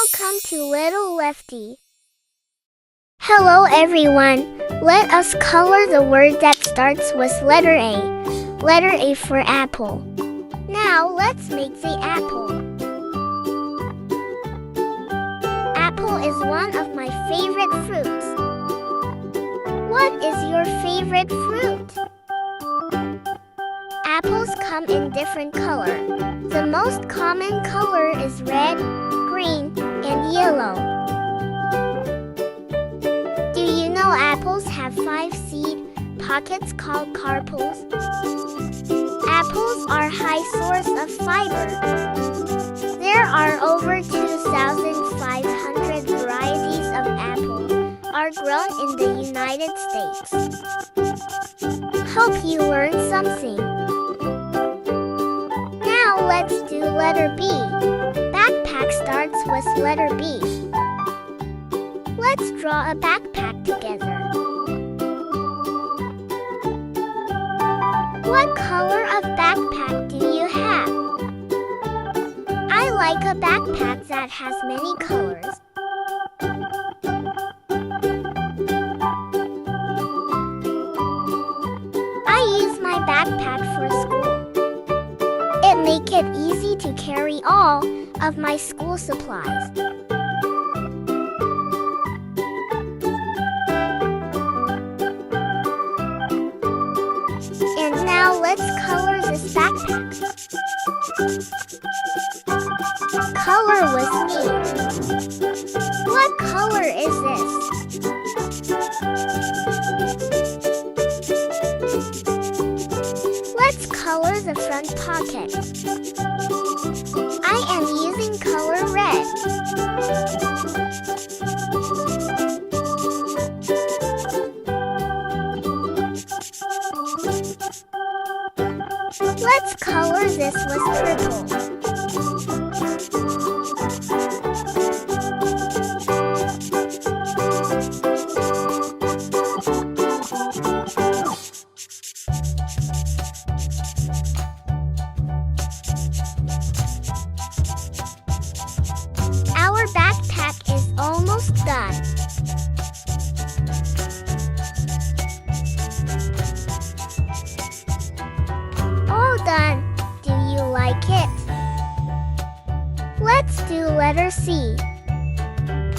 Welcome to Little Lefty. Hello everyone. Let us color the word that starts with letter A. Letter A for apple. Now let's make the apple. Apple is one of my favorite fruits. What is your favorite fruit? Apples come in different colors. The most common color is red, green, and yellow. Do you know apples have 5 seed pockets called carpels? Apples are high source of fiber. There are over 2,500 varieties of apples are grown in the United States. Hope you learned something. Now let's do letter B. Backpack starts with letter B. Let's draw a backpack together. What color of backpack do you have? I like a backpack that has many colors. I use my backpack for school. It makes it easy to carry all of my school supplies. And now let's color this backpack. Color with me. What color is this? Let's color the front pocket. I am using color red. Let's color this with purple. Our backpack is almost done. All done. Do you like it? Let's do letter C.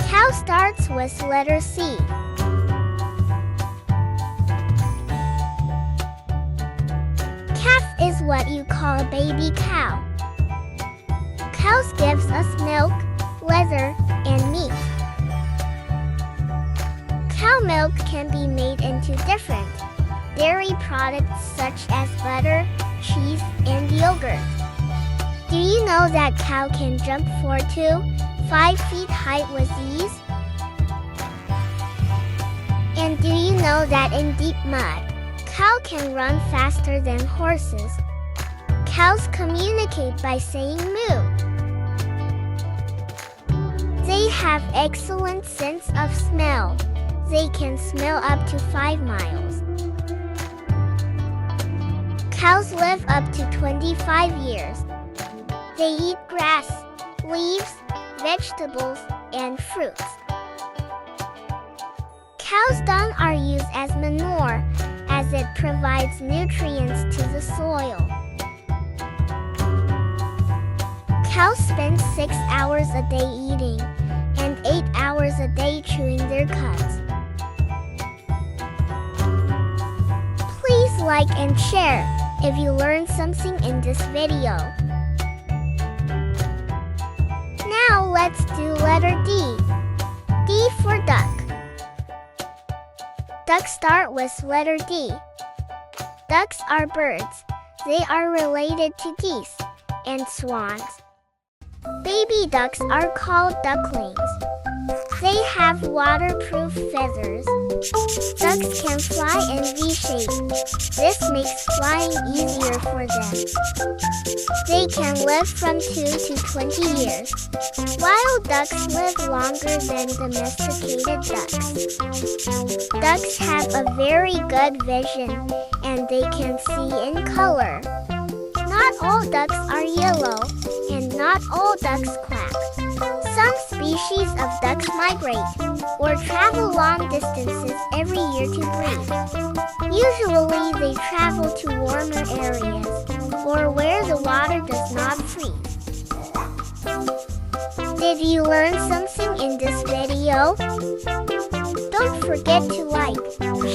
Cow starts with letter C. Calf is what you call a baby cow. Cows gives us milk, leather, and meat. Cow milk can be made into different dairy products such as butter, cheese, and yogurt. Do you know that cow can jump 4 to 5 feet high with ease? And do you know that in deep mud, cow can run faster than horses? Cows communicate by saying moo. They have excellent sense of smell. They can smell up to 5 miles. Cows live up to 25 years. They eat grass, leaves, vegetables, and fruits. Cow's dung are used as manure as it provides nutrients to the soil. Cows spend 6 hours a day eating and 8 hours a day chewing their cuds. Please like and share if you learned something in this video. Now let's do letter D. D for duck. Ducks start with letter D. Ducks are birds. They are related to geese and swans. Baby ducks are called ducklings. They have waterproof feathers. Ducks can fly in V-shape. This makes flying easier for them. They can live from 2 to 20 years. Wild ducks live longer than domesticated ducks. Ducks have a very good vision and they can see in color. Not all ducks are yellow, and not all ducks quack. Some species species of ducks migrate or travel long distances every year to breed. Usually they travel to warmer areas or where the water does not freeze. Did you learn something in this video? Don't forget to like,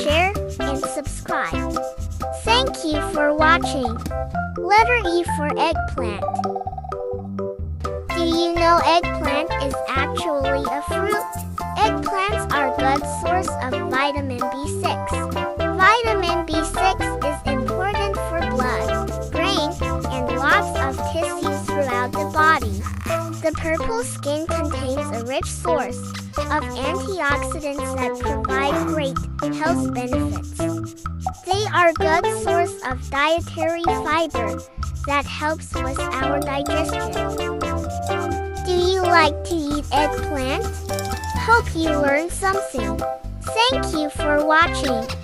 share, and subscribe. Thank you for watching. Letter E for eggplant. Do you know eggplant is actually a fruit? Eggplants are a good source of vitamin B6. Vitamin B6 is important for blood, brain, and lots of tissues throughout the body. The purple skin contains a rich source of antioxidants that provide great health benefits. They are a good source of dietary fiber that helps with our digestion. Do you like to eat eggplant? Hope you learned something. Thank you for watching.